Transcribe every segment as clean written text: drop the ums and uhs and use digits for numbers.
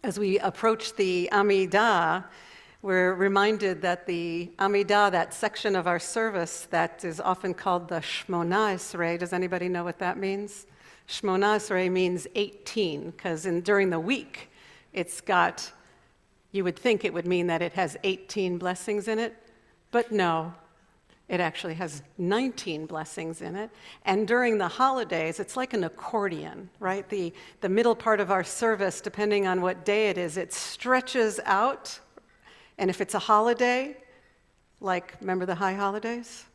As we approach the Amidah, we're reminded that the Amidah, that section of our service that is often called the Shmona Esrei, does anybody know what that means? Shmona Esrei means 18, because during the week, it's got, you would think it would mean that it has 18 blessings in it, but no. It actually has 19 blessings in it. And during the holidays, it's like an accordion, right? The middle part of our service, depending on what day it is, it stretches out. And if it's a holiday, like, remember the high holidays?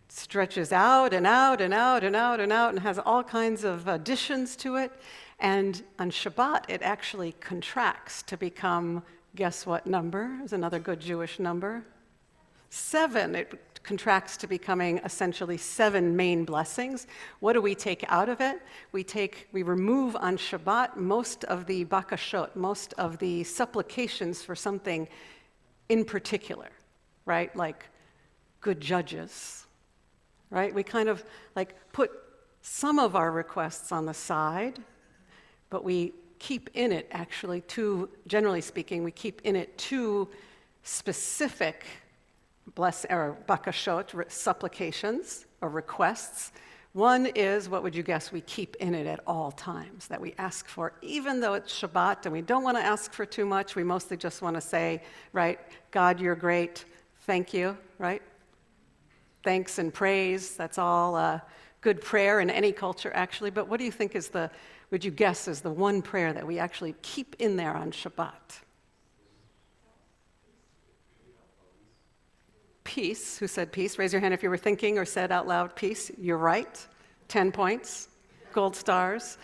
It stretches out and out and out and out and out and has all kinds of additions to it. And on Shabbat, it actually contracts to become, guess what number? Is another good Jewish number. 7. It contracts to becoming essentially 7 main blessings. What do we take out of it? We remove on Shabbat most of the bakashot, most of the supplications for something in particular, right? Like good judges, right? We kind of like put some of our requests on the side, but we keep in it actually generally speaking, we keep in it 2 specific or bakashot, supplications or requests. One is, what would you guess we keep in it at all times, that we ask for, even though it's Shabbat and we don't want to ask for too much, we mostly just want to say, right, God, you're great, thank you, right? Thanks and praise, that's all good prayer in any culture actually, but what do you think would you guess is the one prayer that we actually keep in there on Shabbat? Peace. Who said peace? Raise your hand if you were thinking or said out loud peace. You're right. 10 points. Gold stars.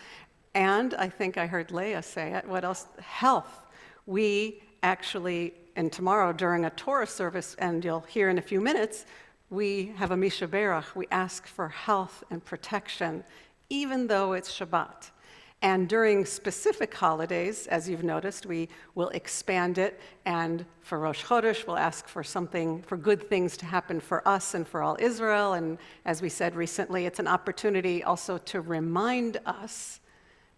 And I think I heard Leah say it. What else? Health. We actually, and tomorrow during a Torah service, and you'll hear in a few minutes, we have a Misha Berach. We ask for health and protection, even though it's Shabbat. And during specific holidays, as you've noticed, we will expand it. And for Rosh Chodesh, we'll ask for good things to happen for us and for all Israel. And as we said recently, it's an opportunity also to remind us,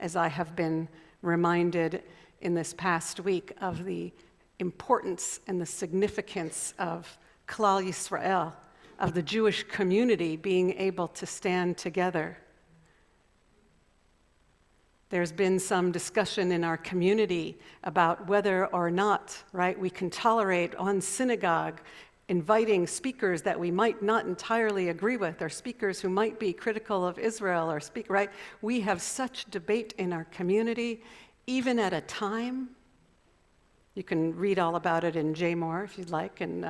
as I have been reminded in this past week, of the importance and the significance of Klal Yisrael, of the Jewish community being able to stand together. There's been some discussion in our community about whether or not, right, we can tolerate on synagogue inviting speakers that we might not entirely agree with, or speakers who might be critical of Israel, or right? We have such debate in our community, even at a time. You can read all about it in JMOR if you'd like, and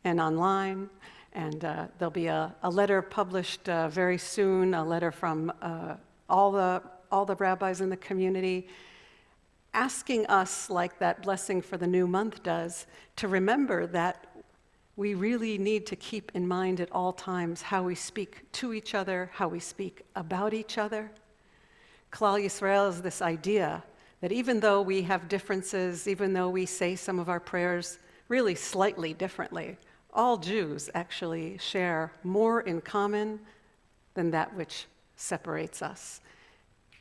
online. And there'll be a letter published very soon, a letter from all the rabbis in the community, asking us, like that blessing for the new month does, to remember that we really need to keep in mind at all times how we speak to each other, how we speak about each other. Klal Yisrael is this idea that even though we have differences, even though we say some of our prayers really slightly differently, all Jews actually share more in common than that which separates us.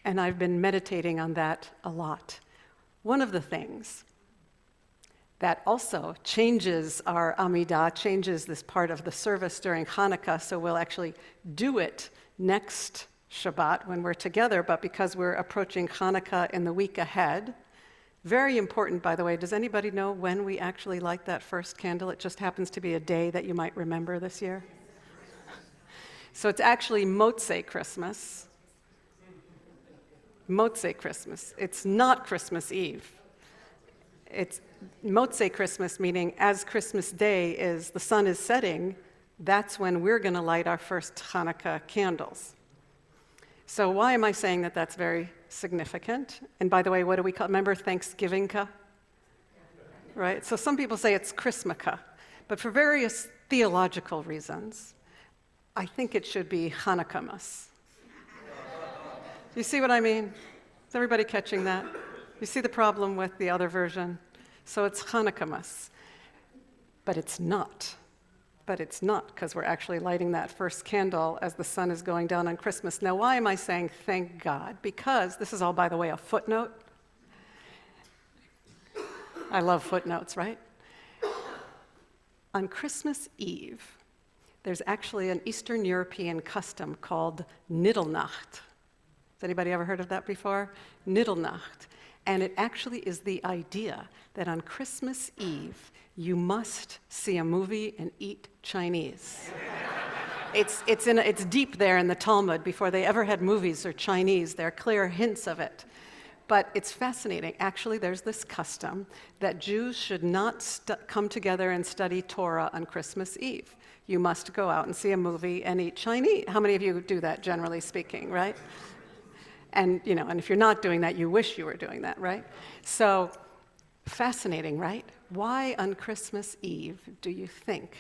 And I've been meditating on that a lot. One of the things that also changes our Amidah, changes this part of the service during Hanukkah, so we'll actually do it next Shabbat when we're together, but because we're approaching Hanukkah in the week ahead, very important, by the way, does anybody know when we actually light that first candle? It just happens to be a day that you might remember this year. So it's actually Motzei Christmas. Motzei Christmas. It's not Christmas Eve. It's Motzei Christmas, meaning as Christmas Day the sun is setting, that's when we're going to light our first Hanukkah candles. So why am I saying that that's very significant? And by the way, what do we call it? Remember Thanksgiving-ka? Right? So some people say it's Christmas-ka. But for various theological reasons, I think it should be Hanukkah-mas. You see what I mean? Is everybody catching that? You see the problem with the other version? So it's Hanukkah-mas. But it's not. But it's not, because we're actually lighting that first candle as the sun is going down on Christmas. Now, why am I saying thank God? Because, this is all, by the way, a footnote. I love footnotes, right? On Christmas Eve, there's actually an Eastern European custom called Niddelnacht. Has anybody ever heard of that before? Niddelnacht. And it actually is the idea that on Christmas Eve, you must see a movie and eat Chinese. It's deep there in the Talmud. Before they ever had movies or Chinese, there are clear hints of it. But it's fascinating. Actually, there's this custom that Jews should not come together and study Torah on Christmas Eve. You must go out and see a movie and eat Chinese. How many of you do that, generally speaking, right? And if you're not doing that, you wish you were doing that, right? So, fascinating, right? Why on Christmas Eve do you think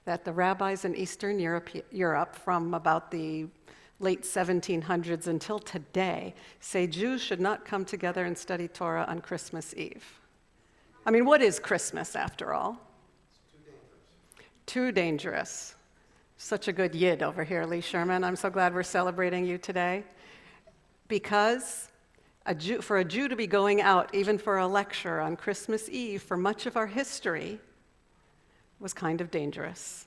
that the rabbis in Eastern Europe from about the late 1700s until today say Jews should not come together and study Torah on Christmas Eve? I mean, what is Christmas after all? Too dangerous. Such a good yid over here, Lee Sherman. I'm so glad we're celebrating you today. Because for a Jew to be going out, even for a lecture on Christmas Eve, for much of our history, was kind of dangerous.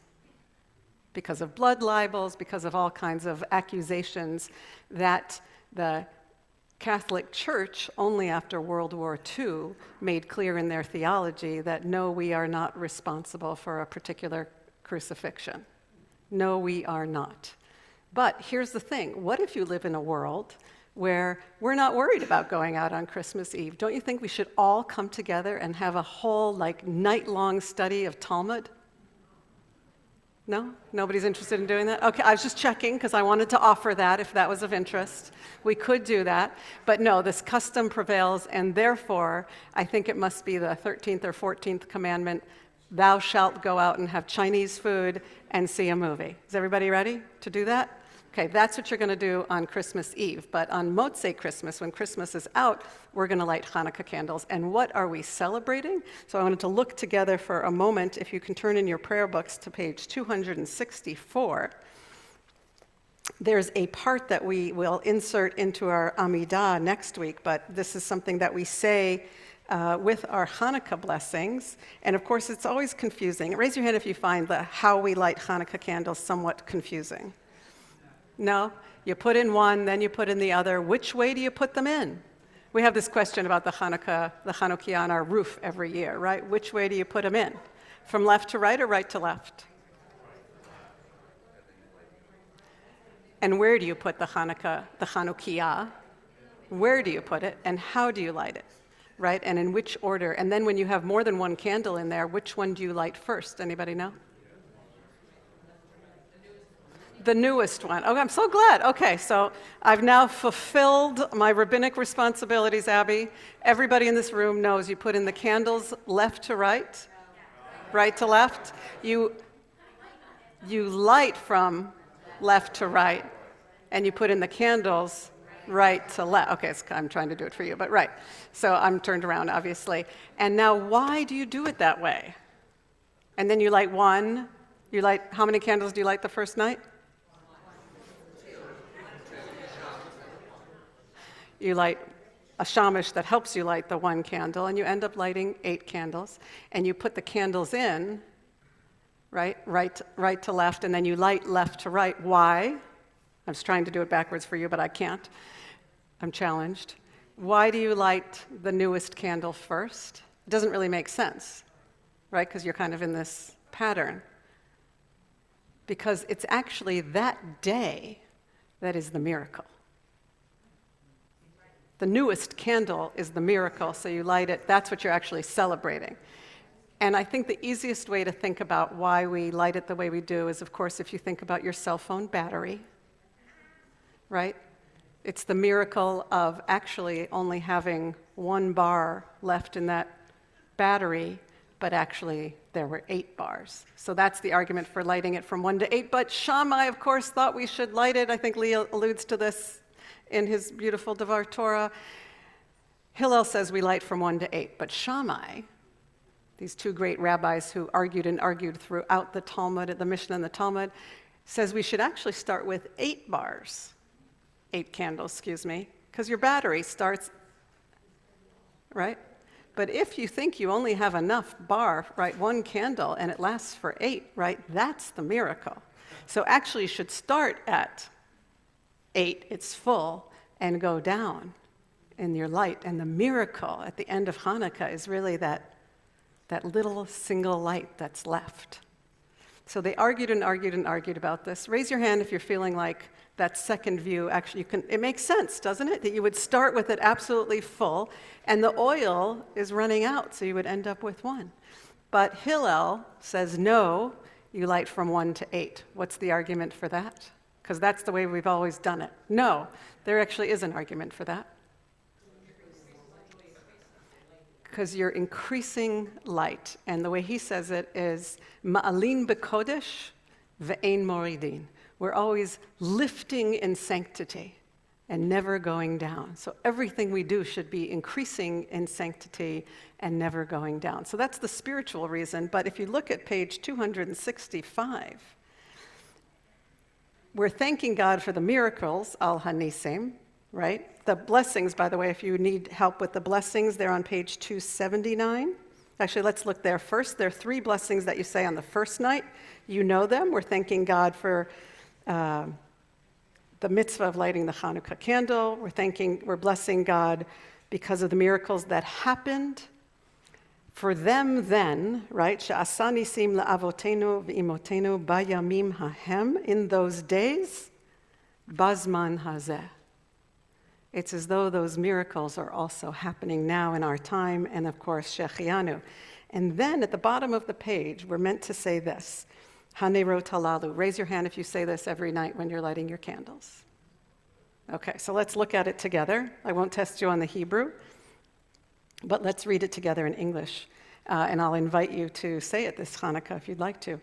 Because of blood libels, because of all kinds of accusations that the Catholic Church, only after World War II, made clear in their theology that no, we are not responsible for a particular crucifixion. No, we are not. But here's the thing. What if you live in a world where we're not worried about going out on Christmas Eve? Don't you think we should all come together and have a whole night-long study of Talmud? No? Nobody's interested in doing that? Okay, I was just checking because I wanted to offer that if that was of interest. We could do that, but no, this custom prevails, and therefore, I think it must be the 13th or 14th commandment, thou shalt go out and have Chinese food and see a movie. Is everybody ready to do that? Okay, that's what you're going to do on Christmas Eve. But on Motzei Christmas, when Christmas is out, we're going to light Hanukkah candles. And what are we celebrating? So I wanted to look together for a moment. If you can turn in your prayer books to page 264, there's a part that we will insert into our Amidah next week, but this is something that we say with our Hanukkah blessings. And of course, it's always confusing. Raise your hand if you find how we light Hanukkah candles somewhat confusing. No? You put in one, then you put in the other. Which way do you put them in? We have this question about the Chanukiah on our roof every year, right? Which way do you put them in? From left to right or right to left? And where do you put the Chanukiah? Where do you put it, and how do you light it, right? And in which order? And then when you have more than one candle in there, which one do you light first? Anybody know? The newest one. Oh, I'm so glad. Okay, so I've now fulfilled my rabbinic responsibilities, Abby. Everybody in this room knows you put in the candles left to right, right to left. You light from left to right, and you put in the candles right to left. Okay, I'm trying to do it for you, but right. So I'm turned around, obviously. And now, why do you do it that way? And then you light one. How many candles do you light the first night? You light a shamash that helps you light the one candle, and you end up lighting 8 candles. And you put the candles in, right to left, and then you light left to right. Why? I was trying to do it backwards for you, but I can't. I'm challenged. Why do you light the newest candle first? It doesn't really make sense, right? Because you're kind of in this pattern. Because it's actually that day that is the miracle. The newest candle is the miracle, so you light it. That's what you're actually celebrating. And I think the easiest way to think about why we light it the way we do is, of course, if you think about your cell phone battery, right? It's the miracle of actually only having 1 bar left in that battery, but actually there were 8 bars. So that's the argument for lighting it from 1 to 8. But Shammai, of course, thought we should light it. I think Lee alludes to this in his beautiful Devar Torah. Hillel says we light from 1 to 8, but Shammai, these 2 great rabbis who argued throughout the Talmud, the Mishnah and the Talmud, says we should actually start with 8 candles, because your battery starts, right? But if you think you only have enough bar, right, one candle, and it lasts for 8, right, that's the miracle. So actually you should start at 8, it's full, and go down in your light. And the miracle at the end of Hanukkah is really that little single light that's left. So they argued and argued and argued about this. Raise your hand if you're feeling like that second view, actually, it makes sense, doesn't it? That you would start with it absolutely full, and the oil is running out, so you would end up with 1. But Hillel says, no, you light from 1 to 8. What's the argument for that? Because that's the way we've always done it. No, there actually is an argument for that. Because you're increasing light, and the way he says it is, ma'alin b'kodesh ve'ein moridin. We're always lifting in sanctity and never going down. So everything we do should be increasing in sanctity and never going down. So that's the spiritual reason. But if you look at page 265, we're thanking God for the miracles, al hanisim, right? The blessings, by the way, if you need help with the blessings, they're on page 279. Actually, let's look there first. There are 3 blessings that you say on the first night. You know them. We're thanking God for the mitzvah of lighting the Hanukkah candle. We're blessing God because of the miracles that happened. For them then, right, she'asa nisim la'avotenu v'imotenu bayamim hahem, in those days, bazman hazeh. It's as though those miracles are also happening now in our time, and of course, Shechianu. And then at the bottom of the page, we're meant to say this, Hanerot halalu. Raise your hand if you say this every night when you're lighting your candles. Okay, so let's look at it together. I won't test you on the Hebrew, but let's read it together in English. And I'll invite you to say it this Hanukkah if you'd like to.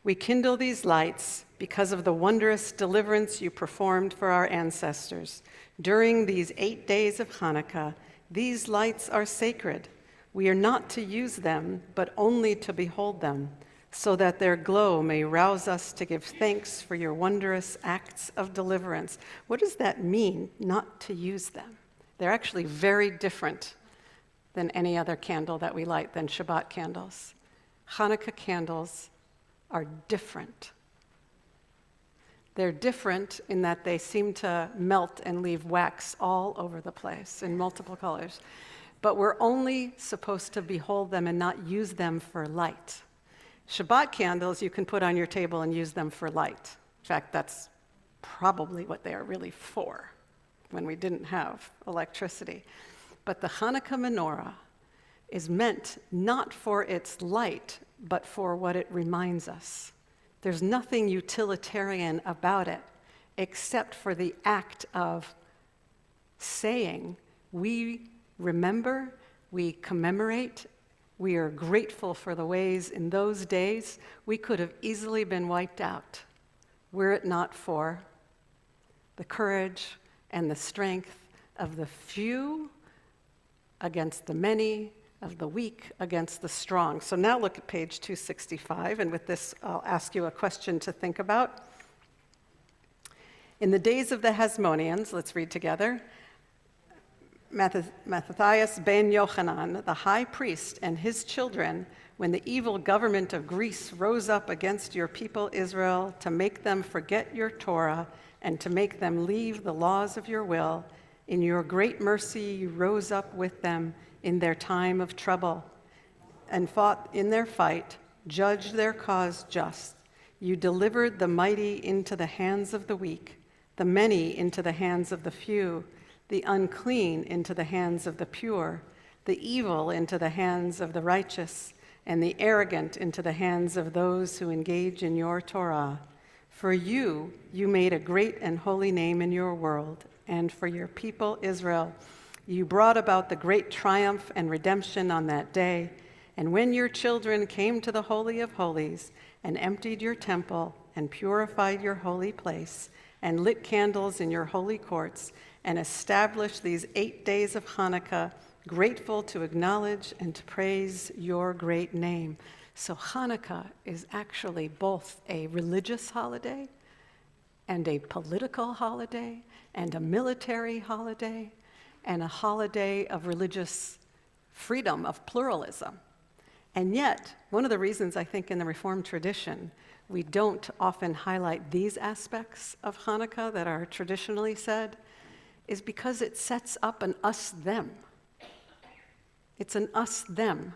We kindle these lights because of the wondrous deliverance you performed for our ancestors. During these 8 days of Hanukkah, these lights are sacred. We are not to use them, but only to behold them, so that their glow may rouse us to give thanks for your wondrous acts of deliverance. What does that mean, not to use them? They're actually very different than any other candle that we light, than Shabbat candles. Hanukkah candles are different. They're different in that they seem to melt and leave wax all over the place in multiple colors. But we're only supposed to behold them and not use them for light. Shabbat candles you can put on your table and use them for light. In fact, that's probably what they are really for when we didn't have electricity. But the Hanukkah menorah is meant not for its light, but for what it reminds us. There's nothing utilitarian about it except for the act of saying, we remember, we commemorate, we are grateful for the ways in those days we could have easily been wiped out were it not for the courage and the strength of the few against the many, of the weak against the strong. So now look at page 265, and with this I'll ask you a question to think about. In the days of the Hasmoneans, let's read together, Mattathias ben Yochanan, the high priest, and his children, when the evil government of Greece rose up against your people Israel to make them forget your Torah and to make them leave the laws of your will, in your great mercy you rose up with them in their time of trouble and fought in their fight, judged their cause just. You delivered the mighty into the hands of the weak, the many into the hands of the few, the unclean into the hands of the pure, the evil into the hands of the righteous, and the arrogant into the hands of those who engage in your Torah. For you made a great and holy name in your world, and for your people Israel, you brought about the great triumph and redemption on that day. And when your children came to the Holy of Holies and emptied your temple and purified your holy place and lit candles in your holy courts and established these 8 days of Hanukkah, grateful to acknowledge and to praise your great name. So Hanukkah is actually both a religious holiday and a political holiday and a military holiday and a holiday of religious freedom of pluralism. And yet, one of the reasons I think in the Reformed tradition we don't often highlight these aspects of Hanukkah that are traditionally said is because it sets up an us-them. It's an us-them,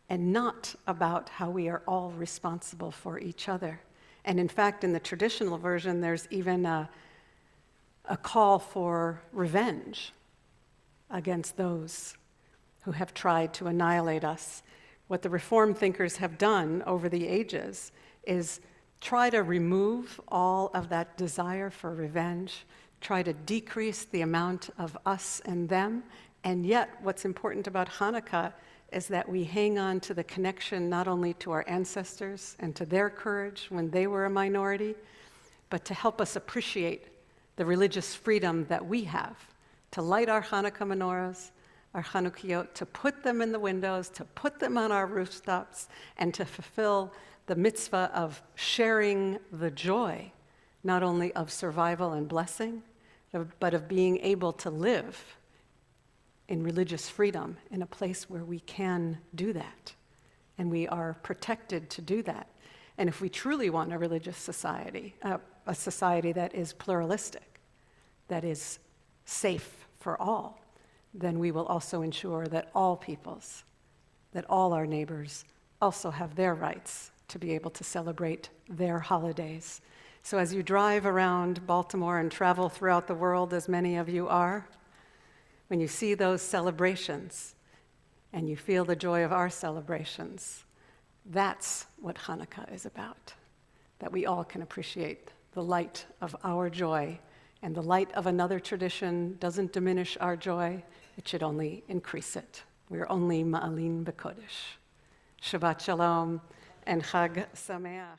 and not about how we are all responsible for each other. And in fact, in the traditional version, there's even a call for revenge against those who have tried to annihilate us. What the Reformed thinkers have done over the ages is try to remove all of that desire for revenge, try to decrease the amount of us and them, and yet what's important about Hanukkah is that we hang on to the connection not only to our ancestors and to their courage when they were a minority, but to help us appreciate the religious freedom that we have to light our Hanukkah menorahs, our Chanukiot, to put them in the windows, to put them on our rooftops, and to fulfill the mitzvah of sharing the joy, not only of survival and blessing, but of being able to live in religious freedom in a place where we can do that, and we are protected to do that. And if we truly want a religious society, a society that is pluralistic, that is safe for all, then we will also ensure that all peoples, that all our neighbors also have their rights to be able to celebrate their holidays. So as you drive around Baltimore and travel throughout the world, as many of you are, when you see those celebrations and you feel the joy of our celebrations, that's what Hanukkah is about, that we all can appreciate the light of our joy, and the light of another tradition doesn't diminish our joy, it should only increase it. We're only ma'alin b'kodesh. Shabbat shalom and Chag Sameach.